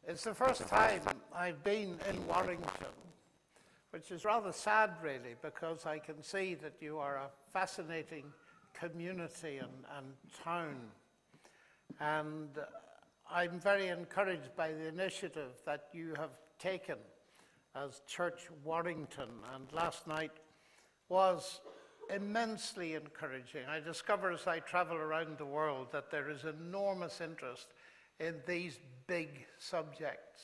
It's the first time I've been in Warrington, which is rather sad, really, because I can see that you are a fascinating community and town. And I'm very encouraged by the initiative that you have taken as Church Warrington. And last night was immensely encouraging. I discover as I travel around the world that there is enormous interest in these big subjects.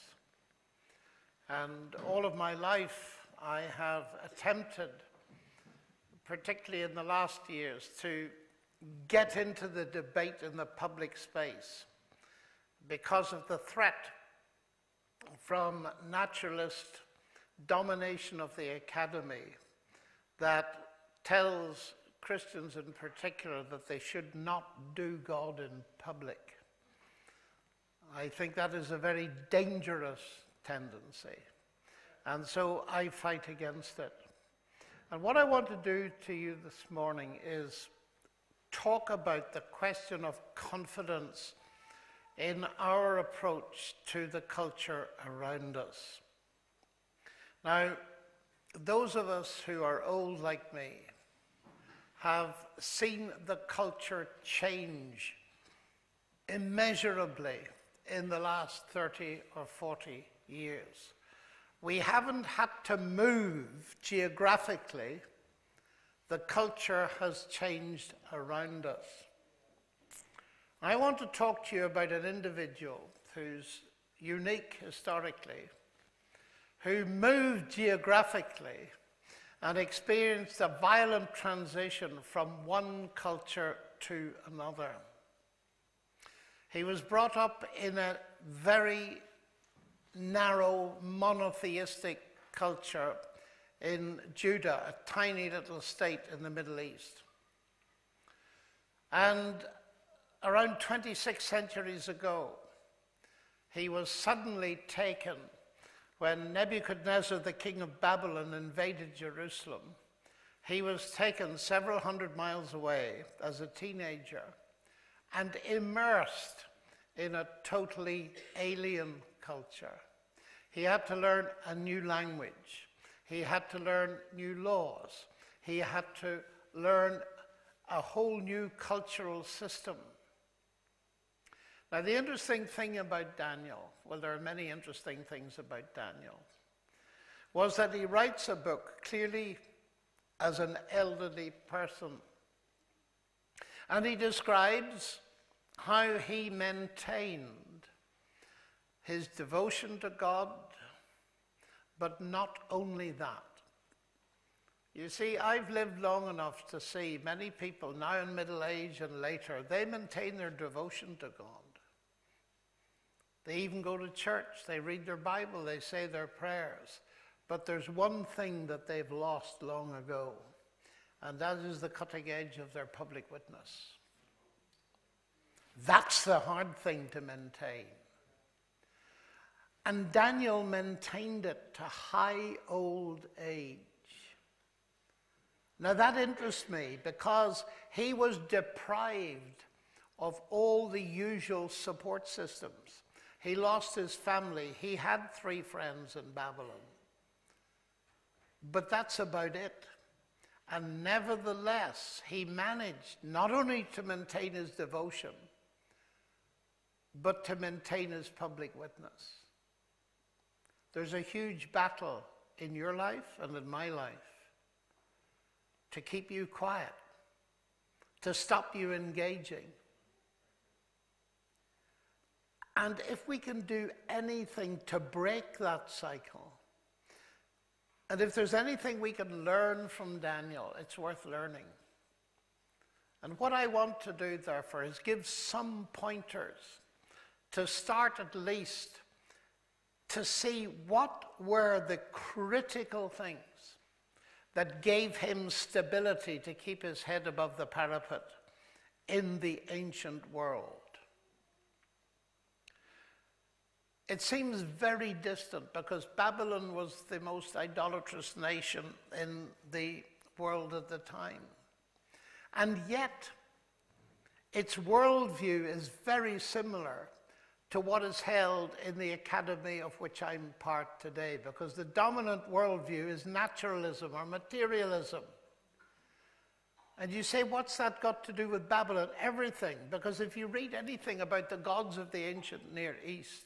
And all of my life I have attempted, particularly in the last years, to get into the debate in the public space because of the threat from naturalist domination of the academy that tells Christians in particular that they should not do God in public. I think that is a very dangerous tendency. And so I fight against it. And what I want to do to you this morning is talk about the question of confidence in our approach to the culture around us. Now, those of us who are old like me have seen the culture change immeasurably in the last 30 or 40 years. We haven't had to move geographically. The culture has changed around us. I want to talk to you about an individual who's unique historically, who moved geographically and experienced a violent transition from one culture to another. He was brought up in a very narrow, monotheistic culture in Judah, a tiny little state in the Middle East. And around 26 centuries ago, he was suddenly taken when Nebuchadnezzar, the king of Babylon, invaded Jerusalem. He was taken several hundred miles away as a teenager and immersed in a totally alien culture. He had to learn a new language. He had to learn new laws. He had to learn a whole new cultural system. Now, the interesting thing about Daniel, well, there are many interesting things about Daniel, was that he writes a book clearly as an elderly person. And he describes how he maintained his devotion to God, but not only that. You see, I've lived long enough to see many people now in middle age and later, they maintain their devotion to God. They even go to church, they read their Bible, they say their prayers. But there's one thing that they've lost long ago, and that is the cutting edge of their public witness. That's the hard thing to maintain. And Daniel maintained it to high old age. Now that interests me because he was deprived of all the usual support systems. He lost his family. He had 3 friends in Babylon. But that's about it. And nevertheless, he managed not only to maintain his devotion, but to maintain his public witness. There's a huge battle in your life and in my life to keep you quiet, to stop you engaging. And if we can do anything to break that cycle, and if there's anything we can learn from Daniel, it's worth learning. And what I want to do, therefore, is give some pointers to start at least to see what were the critical things that gave him stability to keep his head above the parapet in the ancient world. It seems very distant because Babylon was the most idolatrous nation in the world at the time. And yet, its worldview is very similar to what is held in the academy of which I'm part today, because the dominant worldview is naturalism or materialism. And you say, what's that got to do with Babylon? Everything, because if you read anything about the gods of the ancient Near East,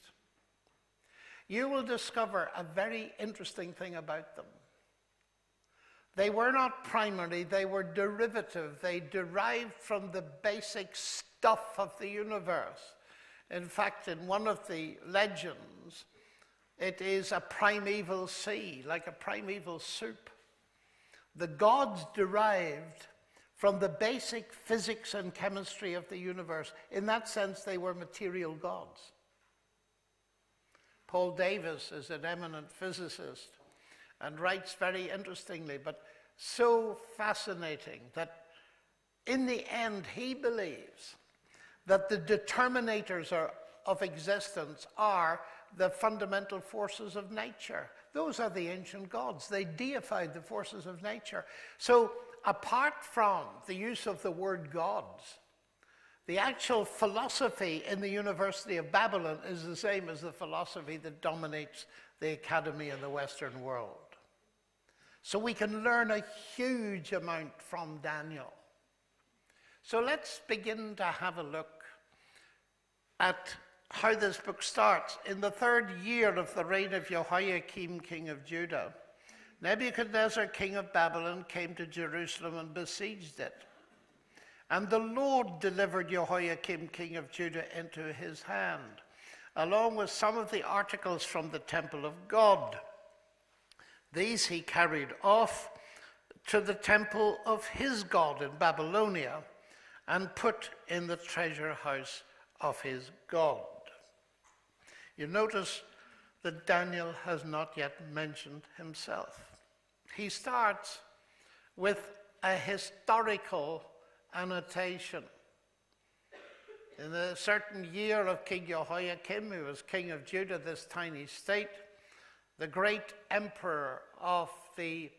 you will discover a very interesting thing about them. They were not primary, they were derivative. They derived from the basic stuff of the universe. In fact, in one of the legends, it is a primeval sea, like a primeval soup. The gods derived from the basic physics and chemistry of the universe. In that sense, they were material gods. Paul Davies is an eminent physicist and writes very interestingly, but so fascinating, that in the end he believes that the determinators of existence are the fundamental forces of nature. Those are the ancient gods. They deified the forces of nature. So apart from the use of the word gods, the actual philosophy in the University of Babylon is the same as the philosophy that dominates the academy in the Western world. So we can learn a huge amount from Daniel. So let's begin to have a look at how this book starts. In the 3rd year of the reign of Jehoiakim, king of Judah, Nebuchadnezzar, king of Babylon, came to Jerusalem and besieged it. And the Lord delivered Jehoiakim, king of Judah, into his hand, along with some of the articles from the temple of God. These he carried off to the temple of his God in Babylonia and put in the treasure house of his God. You notice that Daniel has not yet mentioned himself. He starts with a historical annotation. In a certain year of King Jehoiakim, who was king of Judah, this tiny state, the great emperor of the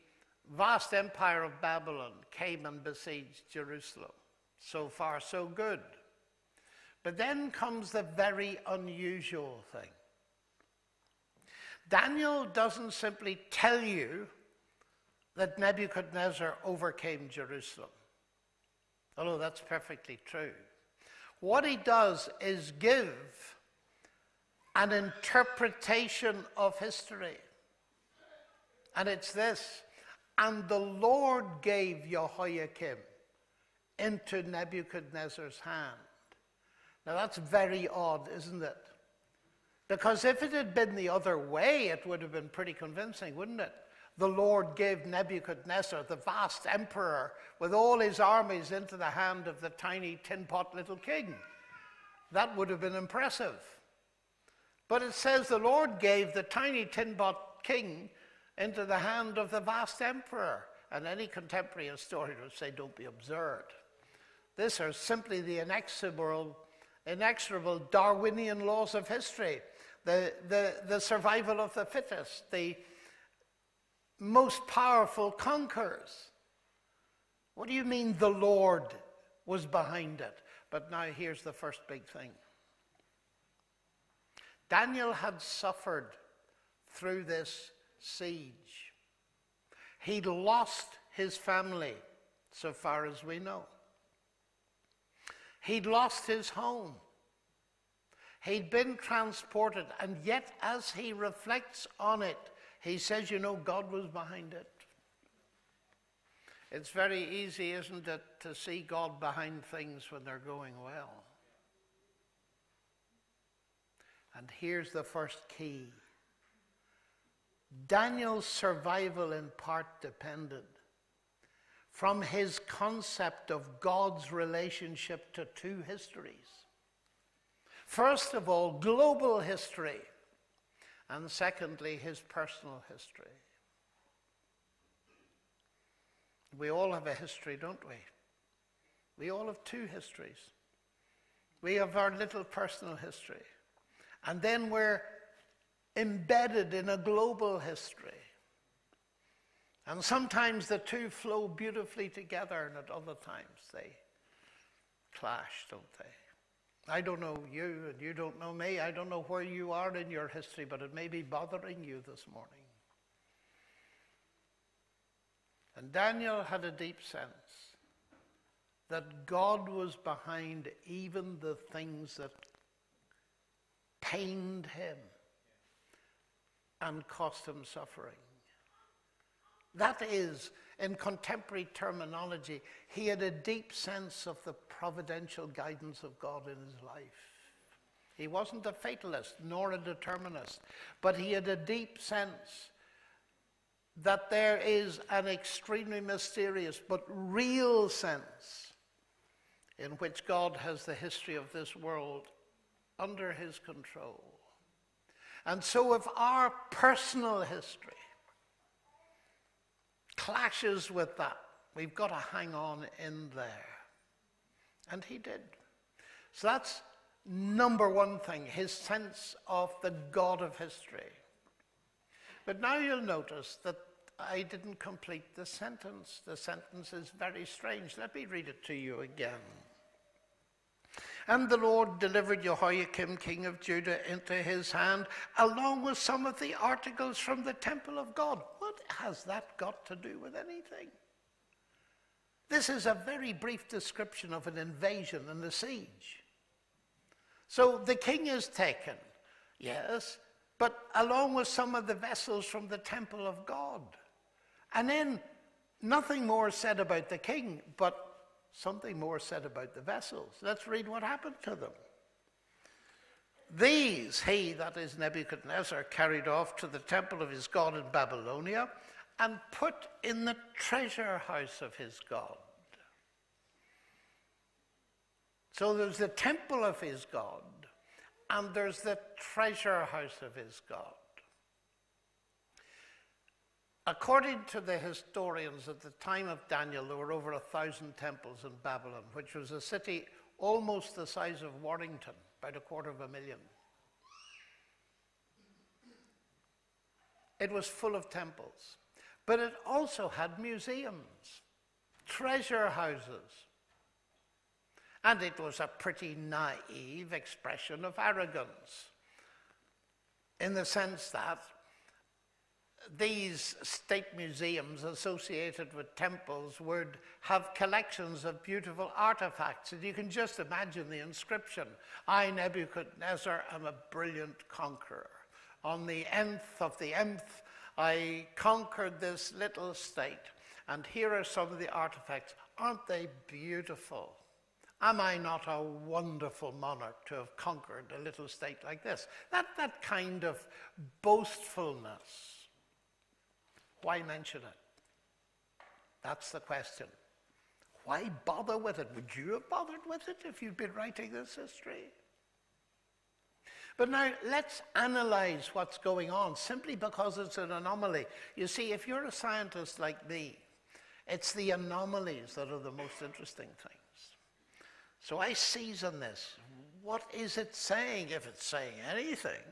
vast empire of Babylon came and besieged Jerusalem. So far, so good. But then comes the very unusual thing. Daniel doesn't simply tell you that Nebuchadnezzar overcame Jerusalem, although that's perfectly true. What he does is give an interpretation of history. And it's this: and the Lord gave Jehoiakim into Nebuchadnezzar's hand. Now that's very odd, isn't it? Because if it had been the other way, it would have been pretty convincing, wouldn't it? The Lord gave Nebuchadnezzar, the vast emperor, with all his armies into the hand of the tiny tin pot little king. That would have been impressive. But it says the Lord gave the tiny tin pot king into the hand of the vast emperor. And any contemporary historian would say, don't be absurd. These are simply the inexorable Darwinian laws of history. The survival of the fittest. The most powerful conquers. What do you mean the Lord was behind it? But now here's the first big thing. Daniel had suffered through this siege. He'd lost his family, so far as we know. He'd lost his home. He'd been transported, and yet as he reflects on it, he says, you know, God was behind it. It's very easy, isn't it, to see God behind things when they're going well. And here's the first key. Daniel's survival in part depended from his concept of God's relationship to two histories. First of all, global history, and secondly, his personal history. We all have a history, don't we? We all have two histories. We have our little personal history, and then we're embedded in a global history. And sometimes the two flow beautifully together, and at other times they clash, don't they? I don't know you, and you don't know me. I don't know where you are in your history, but it may be bothering you this morning. And Daniel had a deep sense that God was behind even the things that pained him and cost him suffering. That is, in contemporary terminology, he had a deep sense of the providential guidance of God in his life. He wasn't a fatalist nor a determinist, but he had a deep sense that there is an extremely mysterious but real sense in which God has the history of this world under his control. And so if our personal history clashes with that, we've got to hang on in there. And he did. So that's number one thing, his sense of the God of history. But now you'll notice that I didn't complete the sentence. The sentence is very strange. Let me read it to you again. And the Lord delivered Jehoiakim, king of Judah, into his hand, along with some of the articles from the temple of God. What has that got to do with anything? This is a very brief description of an invasion and a siege. So the king is taken, yes, but along with some of the vessels from the temple of God. And then nothing more said about the king, but something more said about the vessels. Let's read what happened to them. These he, that is Nebuchadnezzar, carried off to the temple of his God in Babylonia and put in the treasure house of his God. So there's the temple of his God, and there's the treasure house of his God. According to the historians, at the time of Daniel, there were over 1,000 temples in Babylon, which was a city almost the size of Warrington, about 250,000. It was full of temples, but it also had museums, treasure houses. And it was a pretty naive expression of arrogance, in the sense that these state museums associated with temples would have collections of beautiful artifacts. And you can just imagine the inscription, I, Nebuchadnezzar, am a brilliant conqueror. On the nth of the nth, I conquered this little state. And here are some of the artifacts. Aren't they beautiful? Am I not a wonderful monarch to have conquered a little state like this? That kind of boastfulness. Why mention it? That's the question. Why bother with it? Would you have bothered with it if you'd been writing this history? But now let's analyze what's going on, simply because it's an anomaly. You see, if you're a scientist like me, it's the anomalies that are the most interesting things. So I seize on this. What is it saying, if it's saying anything?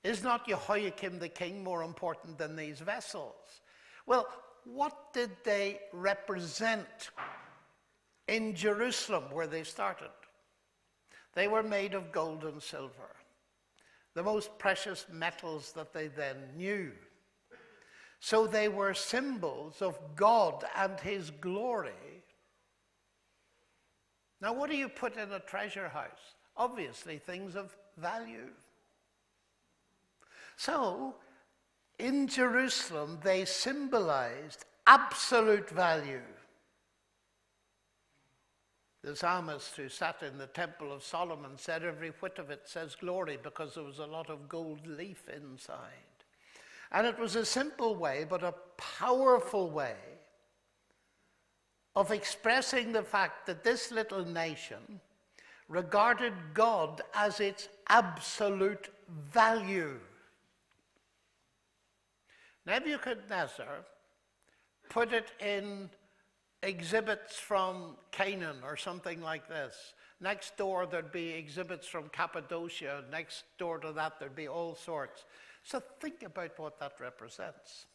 Is not Jehoiakim the king more important than these vessels? Well, what did they represent in Jerusalem where they started? They were made of gold and silver, the most precious metals that they then knew. So they were symbols of God and his glory. Now, what do you put in a treasure house? Obviously, things of value. So, in Jerusalem, they symbolized absolute value. The psalmist who sat in the temple of Solomon said every whit of it says glory, because there was a lot of gold leaf inside. And it was a simple way, but a powerful way of expressing the fact that this little nation regarded God as its absolute value. Nebuchadnezzar put it in exhibits from Canaan or something like this. Next door there'd be exhibits from Cappadocia. Next door to that there'd be all sorts. So think about what that represents.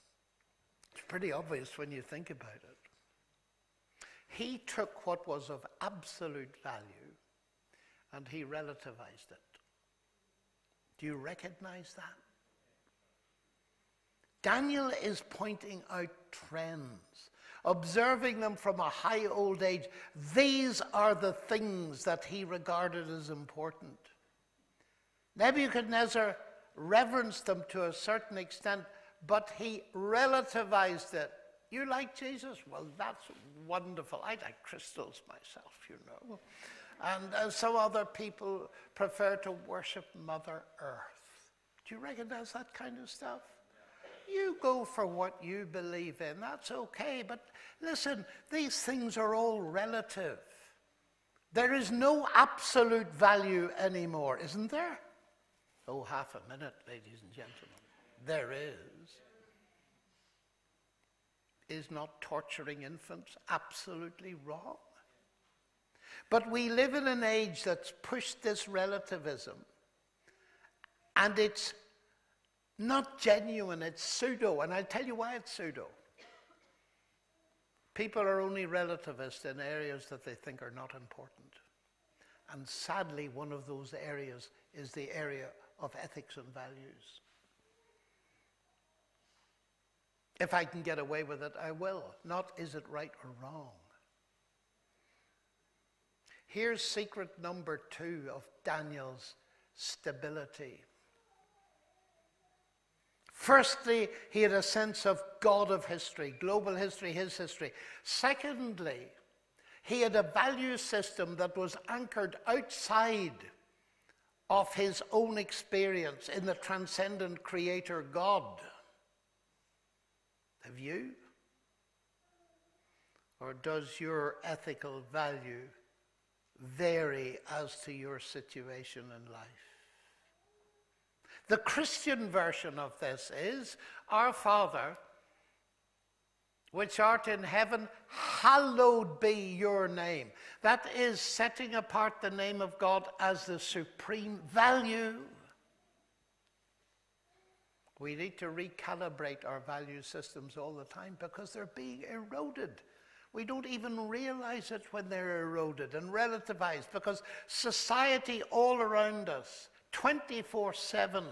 It's pretty obvious when you think about it. He took what was of absolute value and he relativized it. Do you recognize that? Daniel is pointing out trends, observing them from a high old age. These are the things that he regarded as important. Nebuchadnezzar reverenced them to a certain extent, but he relativized it. You like Jesus? Well, that's wonderful. I like crystals myself, you know. And some other people prefer to worship Mother Earth. Do you recognize that kind of stuff? You go for what you believe in. That's okay. But listen, these things are all relative. There is no absolute value anymore, isn't there? Oh, half a minute, ladies and gentlemen. There is. Is not torturing infants absolutely wrong? But we live in an age that's pushed this relativism, and it's not genuine, it's pseudo, and I'll tell you why it's pseudo. People are only relativist in areas that they think are not important. And sadly, one of those areas is the area of ethics and values. If I can get away with it, I will. Not is it right or wrong. Here's secret number 2 of Daniel's stability. Firstly, he had a sense of God of history, global history, his history. Secondly, he had a value system that was anchored outside of his own experience in the transcendent creator God. Have you? Or does your ethical value vary as to your situation in life? The Christian version of this is, Our Father, which art in heaven, hallowed be your name. That is setting apart the name of God as the supreme value. We need to recalibrate our value systems all the time because they're being eroded. We don't even realize it when they're eroded and relativized, because society all around us, 24/7,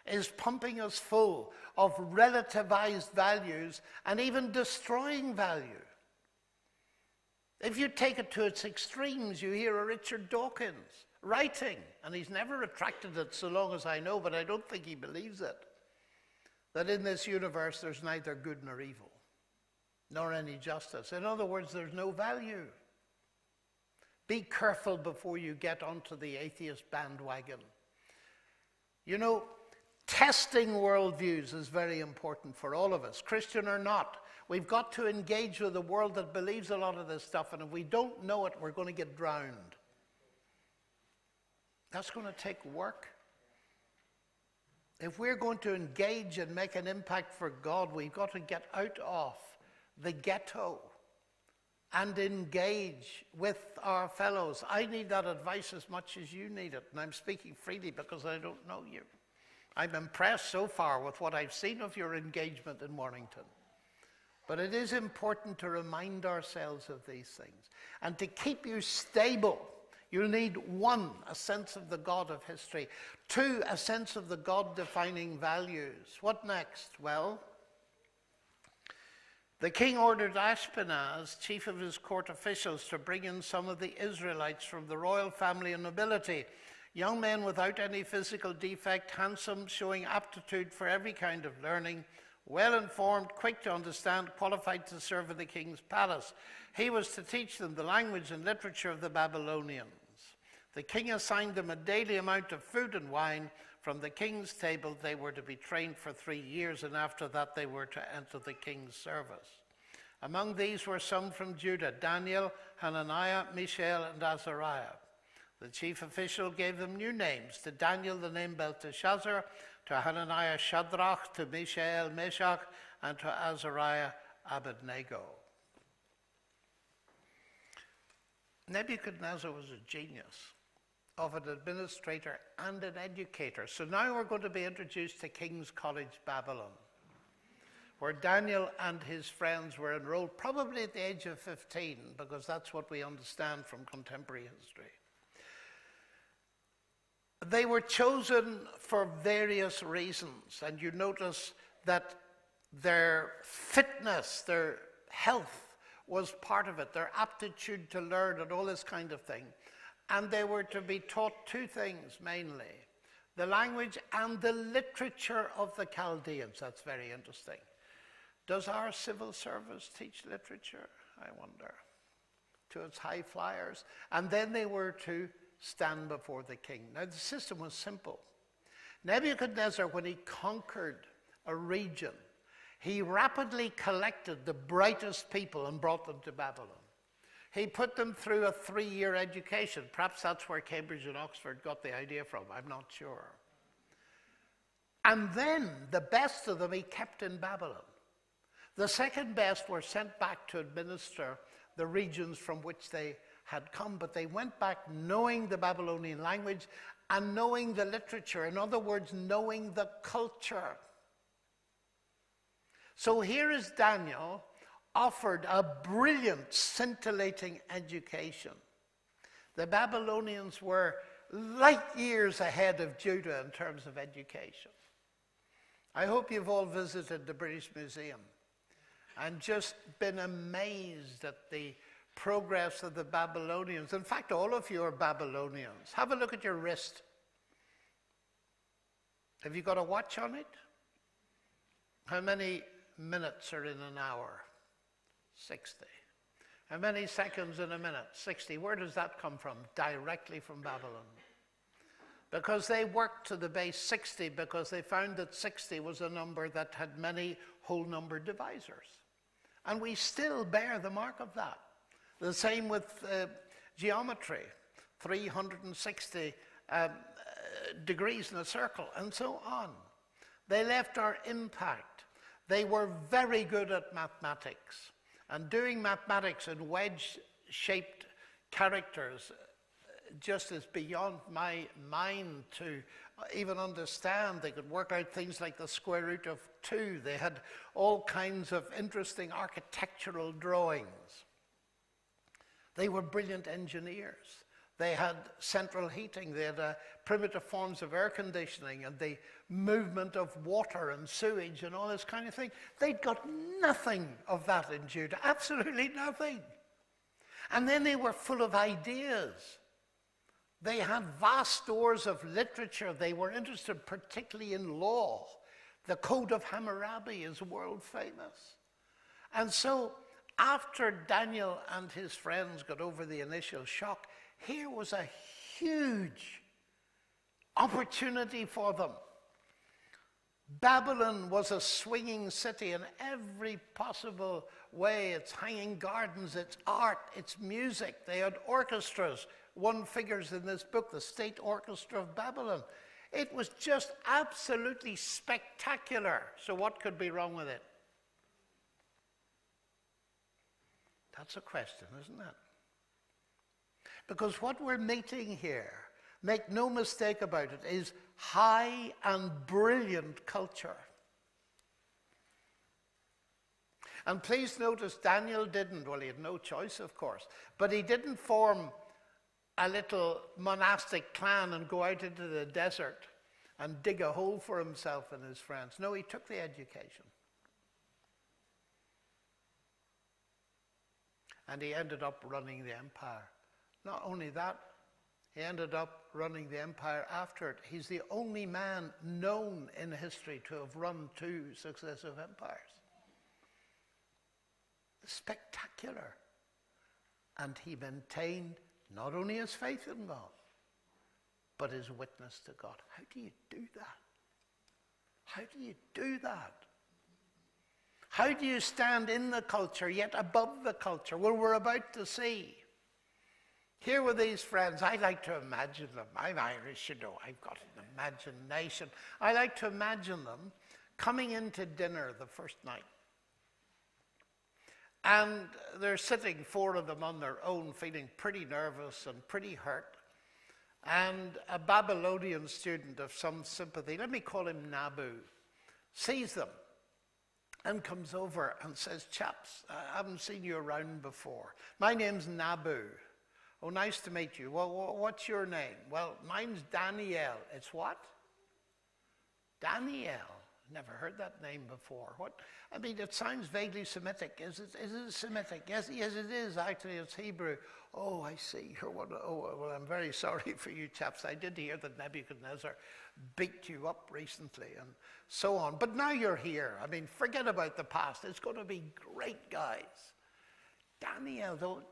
is pumping us full of relativized values and even destroying value. If you take it to its extremes, you hear a Richard Dawkins writing, and he's never retracted it so long as I know, but I don't think he believes it, that in this universe there's neither good nor evil, nor any justice. In other words, there's no value. Be careful before you get onto the atheist bandwagon. You know, testing worldviews is very important for all of us, Christian or not. We've got to engage with a world that believes a lot of this stuff, and if we don't know it, we're going to get drowned. That's going to take work. If we're going to engage and make an impact for God, we've got to get out of the ghetto and engage with our fellows. I need that advice as much as you need it, and I'm speaking freely because I don't know you. I'm impressed so far with what I've seen of your engagement in Mornington. But it is important to remind ourselves of these things. And to keep you stable, you'll need 1, a sense of the God of history. 2, a sense of the God-defining values. What next? Well, the king ordered Ashpenaz, chief of his court officials, to bring in some of the Israelites from the royal family and nobility. Young men without any physical defect, handsome, showing aptitude for every kind of learning, well-informed, quick to understand, qualified to serve in the king's palace. He was to teach them the language and literature of the Babylonians. The king assigned them a daily amount of food and wine. From the king's table they were to be trained for 3 years, and after that they were to enter the king's service. Among these were some from Judah: Daniel, Hananiah, Mishael, and Azariah. The chief official gave them new names: to Daniel the name Belteshazzar, to Hananiah Shadrach, to Mishael Meshach, and to Azariah Abednego. Nebuchadnezzar was a genius of an administrator and an educator. So now we're going to be introduced to King's College, Babylon, where Daniel and his friends were enrolled probably at the age of 15, because that's what we understand from contemporary history. They were chosen for various reasons, and you notice that their fitness, their health was part of it, their aptitude to learn and all this kind of thing. And they were to be taught two things mainly: the language and the literature of the Chaldeans. That's very interesting. Does our civil service teach literature, I wonder, to its high flyers? And then they were to stand before the king. Now, the system was simple. Nebuchadnezzar, when he conquered a region, he rapidly collected the brightest people and brought them to Babylon. He put them through a 3-year education. Perhaps that's where Cambridge and Oxford got the idea from. I'm not sure. And then the best of them he kept in Babylon. The second best were sent back to administer the regions from which they had come, but they went back knowing the Babylonian language and knowing the literature. In other words, knowing the culture. So here is Daniel, offered a brilliant, scintillating education. The Babylonians were light years ahead of Judah in terms of education. I hope you've all visited the British Museum and just been amazed at the progress of the Babylonians. In fact, all of you are Babylonians. Have a look at your wrist. Have you got a watch on it? How many minutes are in an hour? 60. How many seconds in a minute? 60. Where does that come from? Directly from Babylon. Because they worked to the base 60 because they found that 60 was a number that had many whole number divisors. And we still bear the mark of that. The same with geometry, 360 degrees in a circle, and so on. They left our impact. They were very good at mathematics. And doing mathematics in wedge-shaped characters just is beyond my mind to even understand. They could work out things like the square root of 2. They had all kinds of interesting architectural drawings. They were brilliant engineers. They had central heating. They had primitive forms of air conditioning and the movement of water and sewage and all this kind of thing. They'd got nothing of that in Judah, absolutely nothing. And then they were full of ideas. They had vast stores of literature. They were interested particularly in law. The Code of Hammurabi is world famous. And so after Daniel and his friends got over the initial shock, here was a huge opportunity for them. Babylon was a swinging city in every possible way. Its hanging gardens, its art, its music. They had orchestras. One figures in this book, the State Orchestra of Babylon. It was just absolutely spectacular. So what could be wrong with it? That's a question, isn't it? Because what we're meeting here, make no mistake about it, is high and brilliant culture. And please notice Daniel didn't, well, he had no choice, of course, but he didn't form a little monastic clan and go out into the desert and dig a hole for himself and his friends. No, he took the education. And he ended up running the empire. Not only that, he ended up running the empire after it. He's the only man known in history to have run 2 successive empires. Spectacular. And he maintained not only his faith in God, but his witness to God. How do you do that? How do you do that? How do you stand in the culture, yet above the culture? Well, we're about to see. Here were these friends. I like to imagine them. I'm Irish, you know. I've got an imagination. I like to imagine them coming into dinner the first night. And they're sitting, 4 of them on their own, feeling pretty nervous and pretty hurt. And a Babylonian student of some sympathy, let me call him Nabu, sees them and comes over and says, "Chaps, I haven't seen you around before. My name's Nabu. Oh, nice to meet you. Well, what's your name? Well, mine's Daniel. It's what? Daniel. Never heard that name before. What? I mean, it sounds vaguely Semitic. Is it Semitic? Yes, it is. Actually, it's Hebrew. Oh, I see. Oh, well, I'm very sorry for you chaps. I did hear that Nebuchadnezzar beat you up recently and so on. But now you're here. I mean, forget about the past. It's going to be great, guys. Daniel, though,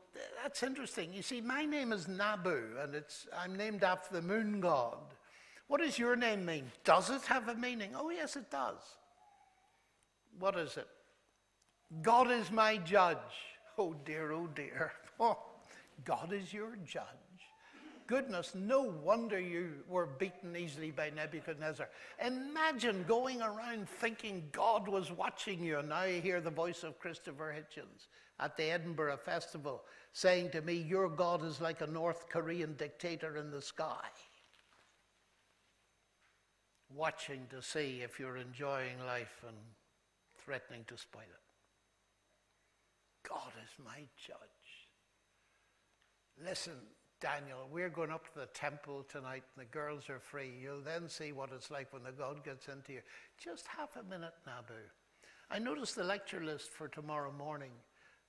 that's interesting. You see, my name is Nabu, and I'm named after the moon god. What does your name mean? Does it have a meaning? Oh, yes, it does. What is it? God is my judge. Oh, dear, oh, dear. Oh, God is your judge. Goodness, no wonder you were beaten easily by Nebuchadnezzar. Imagine going around thinking God was watching you, and now you hear the voice of Christopher Hitchens at the Edinburgh Festival saying to me, your God is like a North Korean dictator in the sky, watching to see if you're enjoying life and threatening to spoil it. God is my judge. Listen, Daniel, we're going up to the temple tonight and the girls are free. You'll then see what it's like when the God gets into you. Just half a minute, Nabu. I noticed the lecture list for tomorrow morning.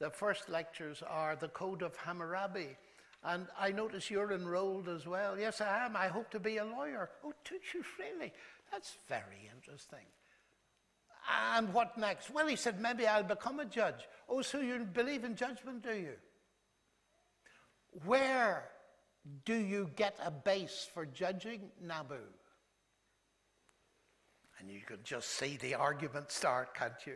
The first lectures are the Code of Hammurabi. And I notice you're enrolled as well. Yes, I am. I hope to be a lawyer. Oh, do you really? That's very interesting. And what next? Well, he said, maybe I'll become a judge. Oh, so you believe in judgment, do you? Where do you get a base for judging, Nabu? And you can just see the argument start, can't you?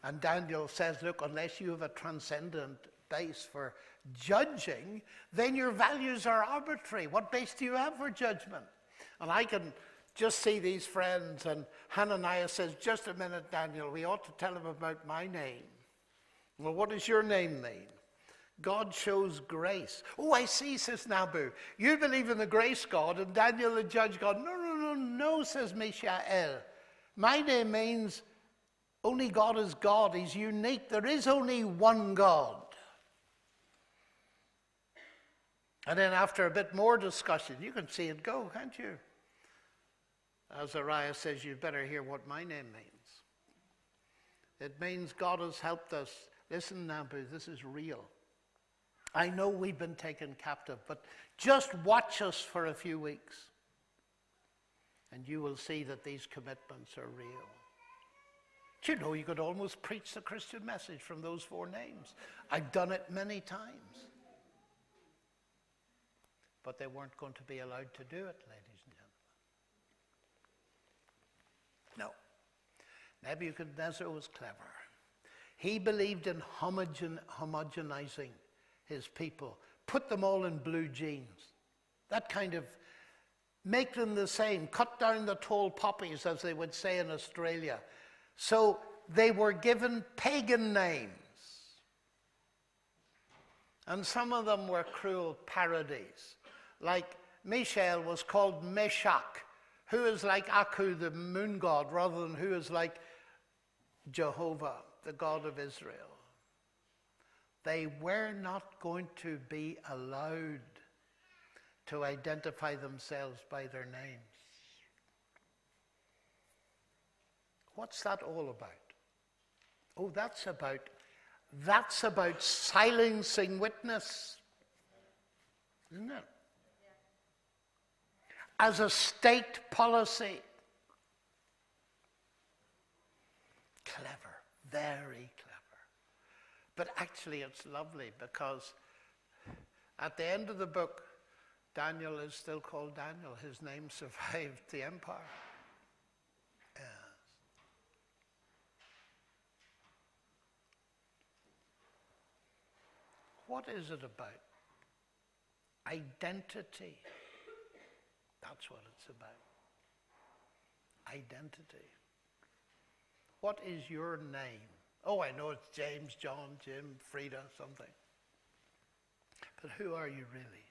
And Daniel says, look, unless you have a transcendent base for judging, then your values are arbitrary. What base do you have for judgment? And I can just see these friends, and Hananiah says, just a minute, Daniel, we ought to tell him about my name. Well, what does your name mean? God shows grace. Oh, I see, says Nabu. You believe in the grace God, and Daniel the judge God. No, says Mishael. My name means only God is God. He's unique. There is only one God. And then after a bit more discussion, you can see it go, can't you? Azariah says, you'd better hear what my name means. It means God has helped us. Listen, Nabu, this is real. I know we've been taken captive, but just watch us for a few weeks, and you will see that these commitments are real. Do you know, you could almost preach the Christian message from those four names. I've done it many times. But they weren't going to be allowed to do it, ladies and gentlemen. No. Nebuchadnezzar was clever. He believed in homogenizing his people. Put them all in blue jeans. That kind of, make them the same. Cut down the tall poppies, as they would say in Australia. So they were given pagan names. And some of them were cruel parodies. Like Mishael was called Meshach, who is like Aku, the moon god, rather than who is like Jehovah, the God of Israel. They were not going to be allowed to identify themselves by their names. What's that all about? Oh, that's about silencing witness, isn't it? As a state policy. Clever, very clever. But actually it's lovely, because at the end of the book, Daniel is still called Daniel. His name survived the empire. Yes. What is it about? Identity. That's what it's about. Identity. What is your name? Oh, I know it's James, John, Jim, Frida, something. But who are you really?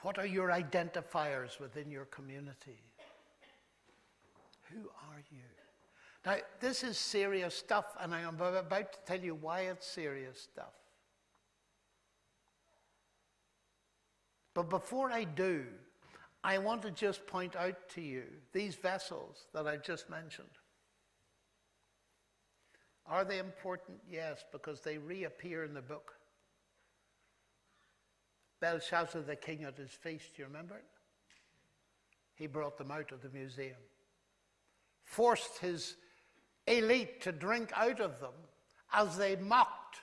What are your identifiers within your community? Who are you? Now, this is serious stuff, and I am about to tell you why it's serious stuff. But before I do, I want to just point out to you these vessels that I've just mentioned. Are they important? Yes, because they reappear in the book. Belshazzar the king at his feast, do you remember it? He brought them out of the museum. Forced his elite to drink out of them as they mocked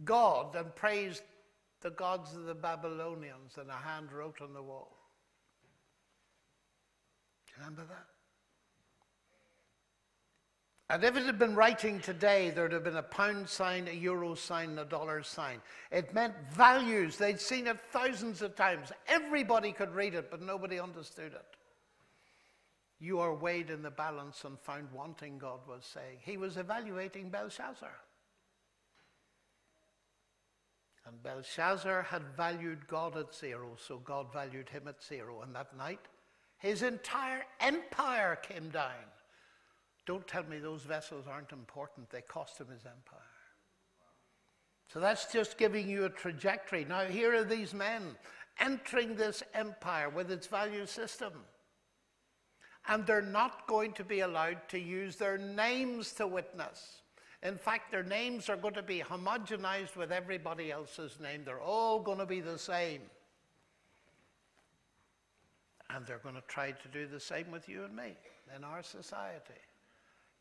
God and praised the gods of the Babylonians, and a hand wrote on the wall. Do you remember that? And if it had been writing today, there would have been a pound sign, a euro sign, and a dollar sign. It meant values. They'd seen it thousands of times. Everybody could read it, but nobody understood it. You are weighed in the balance and found wanting, God was saying. He was evaluating Belshazzar. And Belshazzar had valued God at zero, so God valued him at zero. And that night, his entire empire came down. Don't tell me those vessels aren't important. They cost him his empire. So that's just giving you a trajectory. Now here are these men entering this empire with its value system. And they're not going to be allowed to use their names to witness. In fact, their names are going to be homogenized with everybody else's name. They're all going to be the same. And they're going to try to do the same with you and me in our society.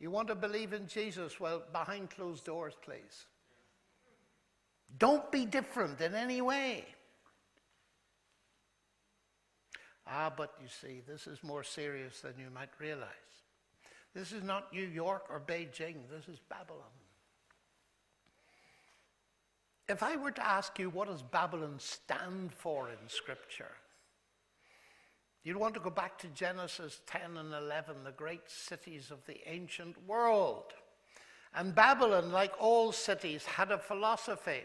You want to believe in Jesus? Well, behind closed doors, please. Don't be different in any way. But you see, this is more serious than you might realize. This is not New York or Beijing. This is Babylon. If I were to ask you, what does Babylon stand for in Scripture? You'd want to go back to Genesis 10 and 11, the great cities of the ancient world. And Babylon, like all cities, had a philosophy.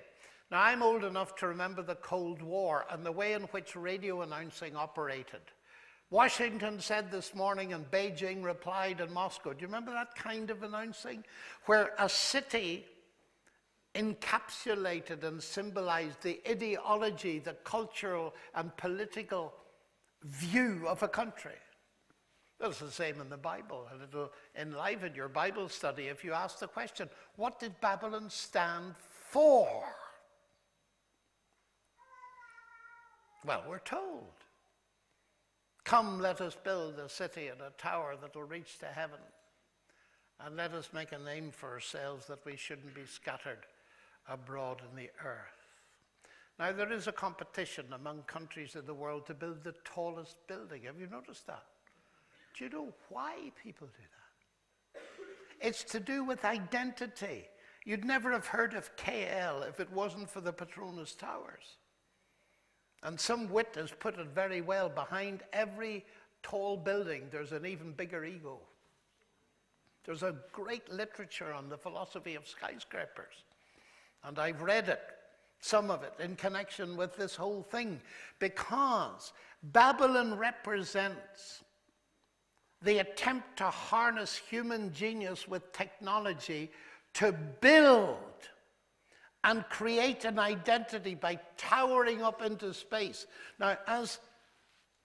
Now, I'm old enough to remember the Cold War and the way in which radio announcing operated. Washington said this morning and Beijing replied in Moscow. Do you remember that kind of announcing? Where a city encapsulated and symbolized the ideology, the cultural and political view of a country. That's the same in the Bible, and it'll enliven your Bible study if you ask the question, what did Babylon stand for? Well, we're told, come, let us build a city and a tower that will reach to heaven, and let us make a name for ourselves that we shouldn't be scattered abroad in the earth. Now, there is a competition among countries in the world to build the tallest building. Have you noticed that? Do you know why people do that? It's to do with identity. You'd never have heard of KL if it wasn't for the Petronas Towers. And some wit has put it very well. Behind every tall building, there's an even bigger ego. There's a great literature on the philosophy of skyscrapers. And I've read it. Some of it in connection with this whole thing, because Babylon represents the attempt to harness human genius with technology to build and create an identity by towering up into space. Now, as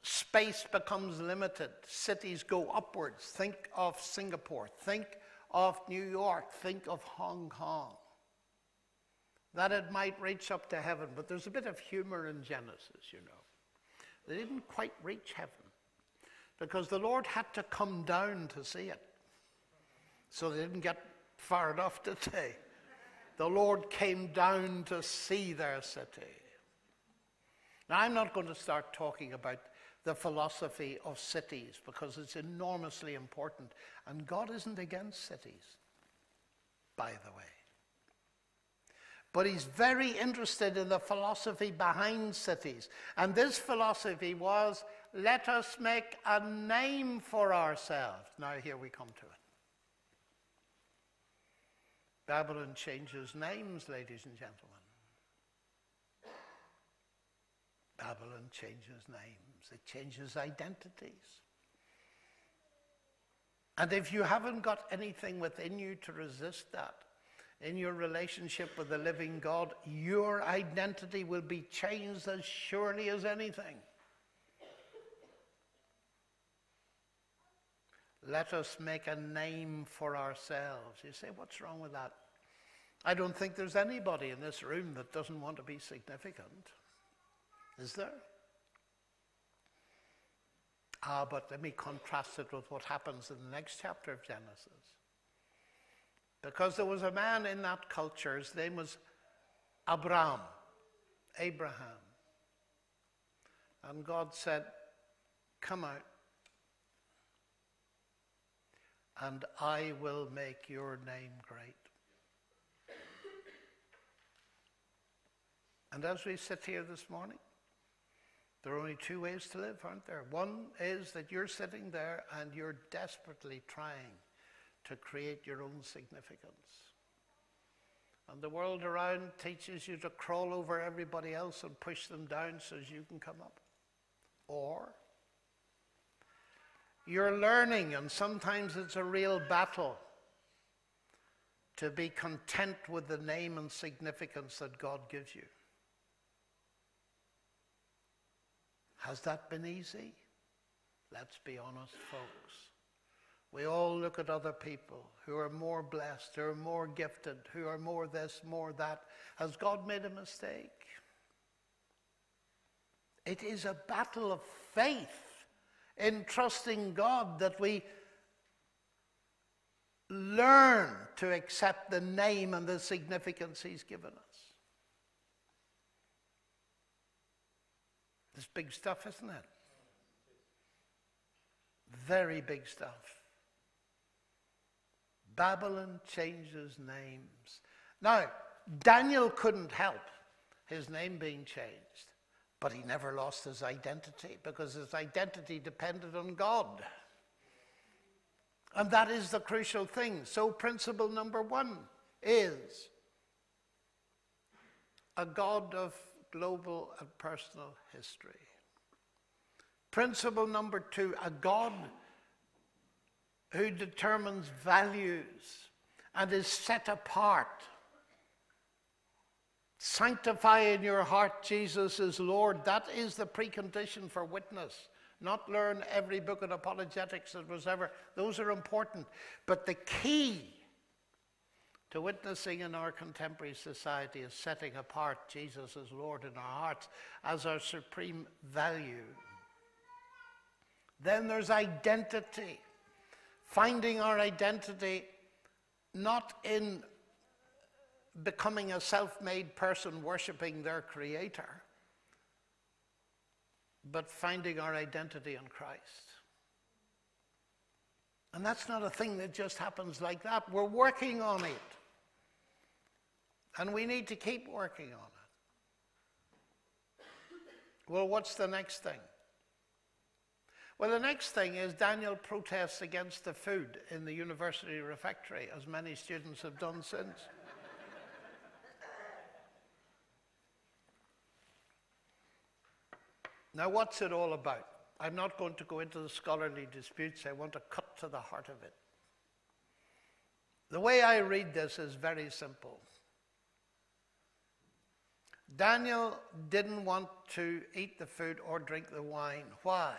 space becomes limited, cities go upwards. Think of Singapore, think of New York, think of Hong Kong. That it might reach up to heaven. But there's a bit of humor in Genesis, you know. They didn't quite reach heaven because the Lord had to come down to see it. So they didn't get far enough, did they? The Lord came down to see their city. Now, I'm not going to start talking about the philosophy of cities because it's enormously important. And God isn't against cities, by the way. But he's very interested in the philosophy behind cities. And this philosophy was, let us make a name for ourselves. Now here we come to it. Babylon changes names, ladies and gentlemen. Babylon changes names. It changes identities. And if you haven't got anything within you to resist that, in your relationship with the living God, your identity will be changed as surely as anything. Let us make a name for ourselves. You say, what's wrong with that? I don't think there's anybody in this room that doesn't want to be significant. Is there? But let me contrast it with what happens in the next chapter of Genesis. Because there was a man in that culture, his name was Abraham. And God said, come out, and I will make your name great. And as we sit here this morning, there are only two ways to live, aren't there? One is that you're sitting there and you're desperately trying to create your own significance. And the world around teaches you to crawl over everybody else and push them down so as you can come up. Or you're learning, and sometimes it's a real battle, to be content with the name and significance that God gives you. Has that been easy? Let's be honest, folks. We all look at other people who are more blessed, who are more gifted, who are more this, more that. Has God made a mistake? It is a battle of faith in trusting God that we learn to accept the name and the significance He's given us. It's big stuff, isn't it? Very big stuff. Babylon changes names. Now, Daniel couldn't help his name being changed, but he never lost his identity because his identity depended on God. And that is the crucial thing. So principle number one is a God of global and personal history. Principle number two, a God who determines values and is set apart. Sanctify in your heart Jesus is Lord. That is the precondition for witness. Not learn every book on apologetics that was ever. Those are important. But the key to witnessing in our contemporary society is setting apart Jesus as Lord in our hearts as our supreme value. Then there's identity. Finding our identity not in becoming a self-made person worshiping their creator, but finding our identity in Christ. And that's not a thing that just happens like that. We're working on it. And we need to keep working on it. Well, what's the next thing? Well, the next thing is Daniel protests against the food in the university refectory, as many students have done since. Now, what's it all about? I'm not going to go into the scholarly disputes. I want to cut to the heart of it. The way I read this is very simple. Daniel didn't want to eat the food or drink the wine. Why?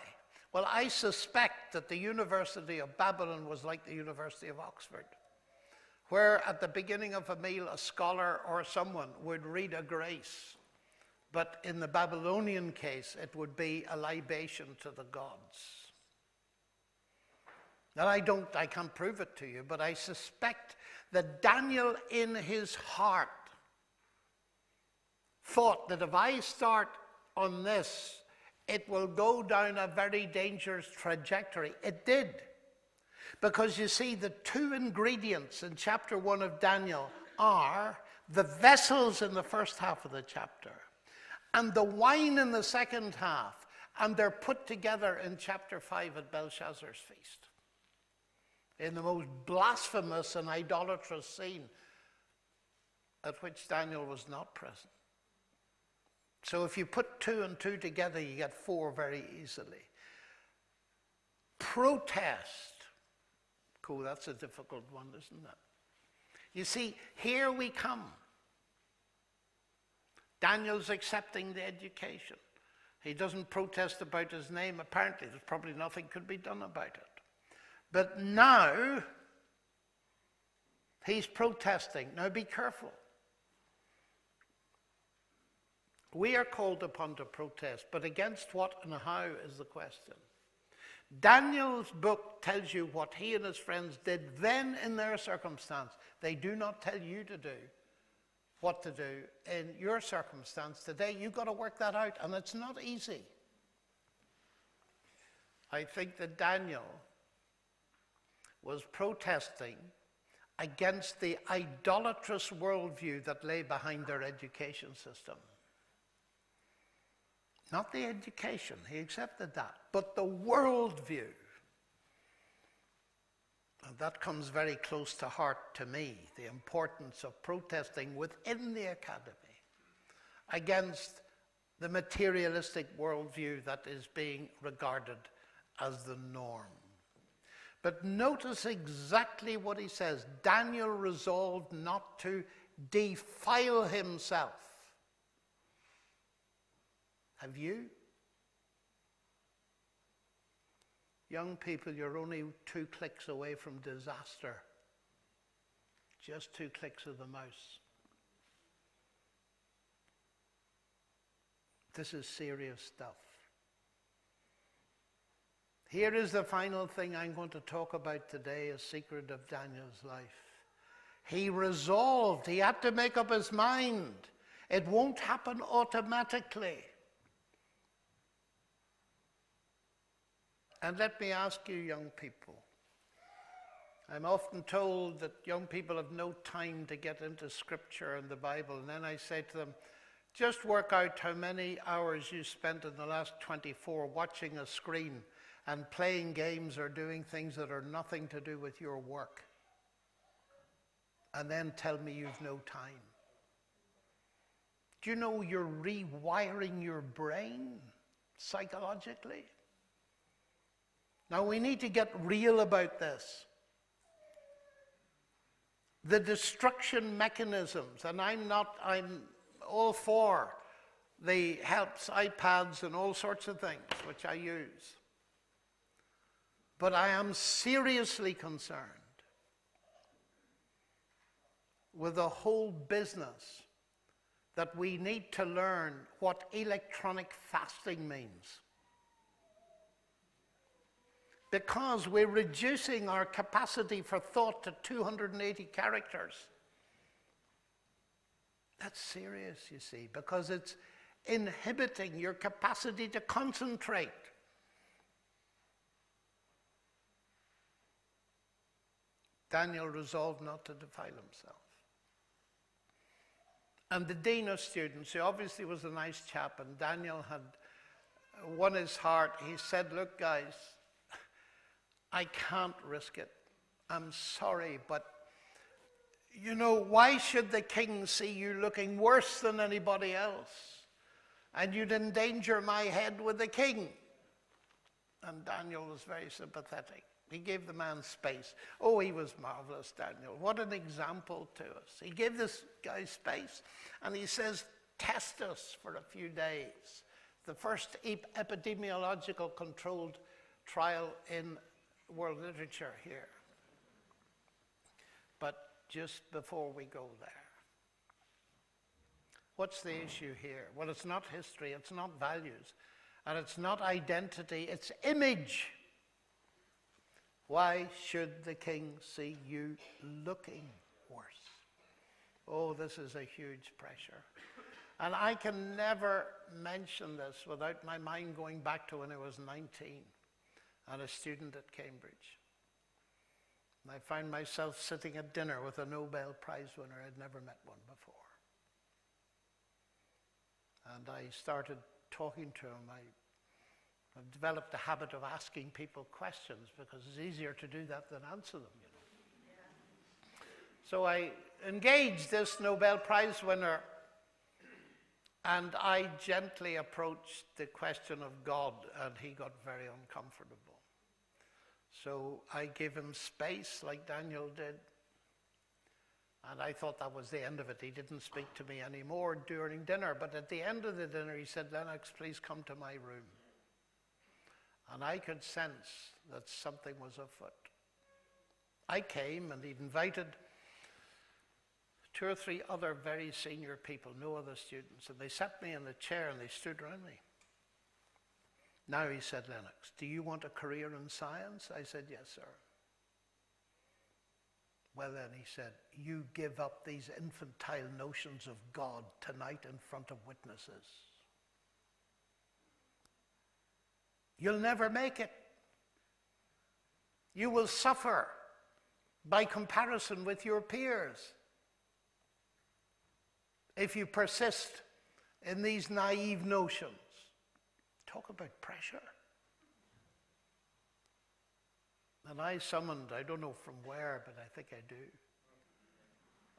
Well, I suspect that the University of Babylon was like the University of Oxford, where at the beginning of a meal a scholar or someone would read a grace. But in the Babylonian case, it would be a libation to the gods. Now, I can't prove it to you, but I suspect that Daniel in his heart thought that if I start on this, it will go down a very dangerous trajectory. It did. Because you see, the two ingredients in chapter 1 of Daniel are the vessels in the first half of the chapter and the wine in the second half. And they're put together in chapter 5 at Belshazzar's feast, in the most blasphemous and idolatrous scene at which Daniel was not present. So if you put 2 and 2 together, you get 4 very easily. Protest. Cool, that's a difficult one, isn't it? You see, here we come. Daniel's accepting the education. He doesn't protest about his name. Apparently, there's probably nothing could be done about it. But now, he's protesting. Now, be careful. We are called upon to protest, but against what and how is the question. Daniel's book tells you what he and his friends did then in their circumstance. They do not tell you to do what to do in your circumstance today. You've got to work that out, and it's not easy. I think that Daniel was protesting against the idolatrous worldview that lay behind their education system. Not the education, he accepted that, but the worldview. And that comes very close to heart to me, the importance of protesting within the academy against the materialistic worldview that is being regarded as the norm. But notice exactly what he says. Daniel resolved not to defile himself. Have you? Young people, you're only 2 clicks away from disaster. Just 2 clicks of the mouse. This is serious stuff. Here is the final thing I'm going to talk about today, a secret of Daniel's life. He resolved, he had to make up his mind. It won't happen automatically. And let me ask you, young people, I'm often told that young people have no time to get into Scripture and the Bible, and then I say to them, just work out how many hours you spent in the last 24 watching a screen and playing games or doing things that are nothing to do with your work. And then tell me you've no time. Do you know you're rewiring your brain psychologically? Now we need to get real about this. The destruction mechanisms, and I'm all for the helps, iPads and all sorts of things, which I use. But I am seriously concerned with the whole business that we need to learn what electronic fasting means. Because we're reducing our capacity for thought to 280 characters. That's serious, you see, because it's inhibiting your capacity to concentrate. Daniel resolved not to defile himself. And the dean of students, who obviously was a nice chap, and Daniel had won his heart, he said, look guys, I can't risk it. I'm sorry, but you know, why should the king see you looking worse than anybody else? And you'd endanger my head with the king. And Daniel was very sympathetic. He gave the man space. Oh, he was marvelous, Daniel. What an example to us. He gave this guy space, and he says, test us for a few days. The first epidemiological controlled trial in world literature here. But just before we go there, what's the issue here? Well, it's not history, it's not values, and it's not identity, it's image. Why should the king see you looking worse? Oh, this is a huge pressure. And I can never mention this without my mind going back to when I was 19 and a student at Cambridge. And I found myself sitting at dinner with a Nobel Prize winner. I'd never met one before. And I started talking to him. I've developed a habit of asking people questions because it's easier to do that than answer them, you know. Yeah. So I engaged this Nobel Prize winner, and I gently approached the question of God, and he got very uncomfortable. So I gave him space like Daniel did, And I thought that was the end of it. He didn't speak to me anymore during dinner. But at the end of the dinner, he said, "Lennox, please come to my room." And I could sense that something was afoot. I came, and he'd invited 2 or 3 other very senior people, no other students. And they sat me in a chair, and they stood around me. "Now," he said, "Lennox, do you want a career in science?" I said, "Yes, sir." "Well then," he said, "you give up these infantile notions of God tonight in front of witnesses. You'll never make it. You will suffer by comparison with your peers if you persist in these naive notions." Talk about pressure. And I summoned, I don't know from where, but I think I do.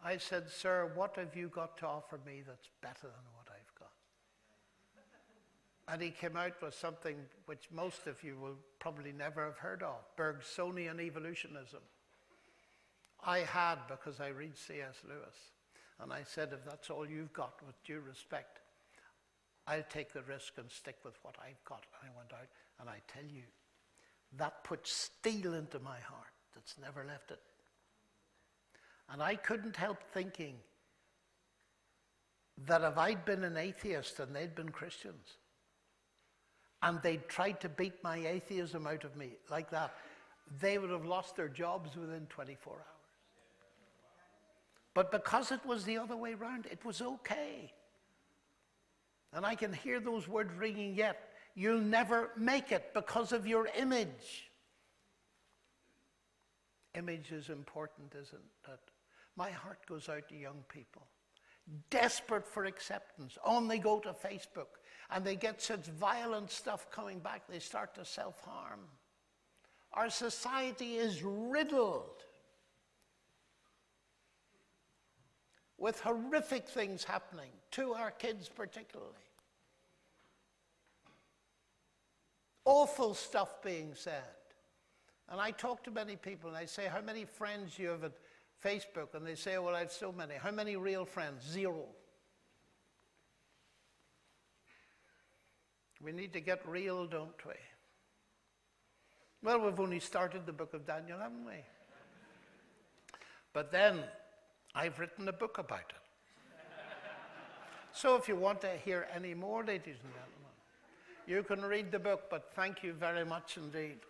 I said, "Sir, what have you got to offer me that's better than what I've got?" And he came out with something which most of you will probably never have heard of, Bergsonian evolutionism. I had, because I read C.S. Lewis. And I said, "If that's all you've got, with due respect, I'll take the risk and stick with what I've got." And I went out, and I tell you, that put steel into my heart that's never left it. And I couldn't help thinking that if I'd been an atheist and they'd been Christians, and they'd tried to beat my atheism out of me like that, they would have lost their jobs within 24 hours. But because it was the other way around, it was okay. And I can hear those words ringing yet. You'll never make it because of your image. Image is important, isn't it? My heart goes out to young people, desperate for acceptance. On they go to Facebook, and they get such violent stuff coming back, they start to self-harm. Our society is riddled with horrific things happening to our kids particularly. Awful stuff being said. And I talk to many people, and I say, "How many friends do you have at Facebook?" And they say, "Well, I have so many." "How many real friends?" 0. We need to get real, don't we? Well, we've only started the book of Daniel, haven't we? But then, I've written a book about it. So if you want to hear any more, ladies and gentlemen, you can read the book, but thank you very much indeed.